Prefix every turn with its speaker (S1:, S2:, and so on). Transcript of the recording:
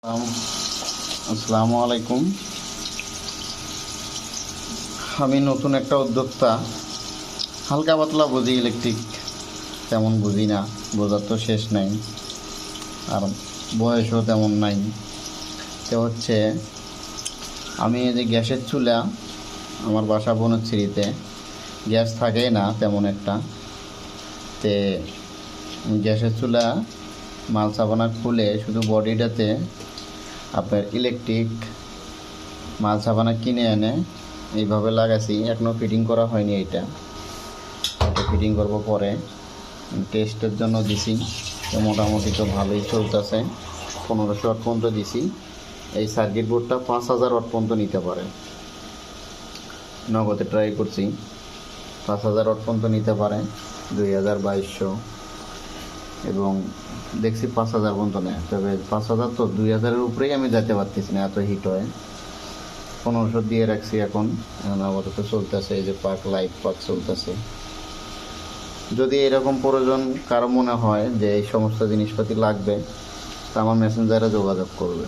S1: আসসালামু আলাইকুম। আমি নতুন একটা উদ্যোক্তা, হালকা পাতলা বুঝি ইলেকট্রিক, তেমন বুঝি না, বোঝার তো শেষ নাই, আর বয়সও তেমন নাই। তো হচ্ছে আমি এই যে গ্যাসের চুলা, আমার বাসা বনশ্রীতে, গ্যাস থাকেই না তেমন একটা। তে গ্যাসের চুলা মাল সাবানা খুলে শুধু বডিটাতে আপনার ইলেকট্রিক মাল সাবানা কিনে এনে এইভাবে লাগাইছি। এখনও ফিটিং করা হয়নি। এটা ফিটিং করব পরে, টেস্টের জন্য দিছি। তো মোটামুটি তো ভালোই চলতেছে। 1500 ওয়াট পর্যন্ত দিছি। এই সার্কিট বোর্ডটা 5000 ওয়াট পর্যন্ত নিতে পারে। নগদে ট্রাই করছি, 5000 ওয়াট পর্যন্ত নিতে পারে, 2200 এবং দেখছি 5000 পর্যন্ত নেয়। তবে 5000 তো 2000-এর উপরেই আমি যেতে পারতেছি না, এত হিট হয়। 1500 দিয়ে রাখছি। এখন আপাতত চলতেছে, এই যে লাইট পাক চলতেছে। যদি এরকম প্রয়োজন কারো মনে হয় যে এই সমস্ত জিনিসপাতি লাগবে, তা আমার মেসেঞ্জারে যোগাযোগ করবে।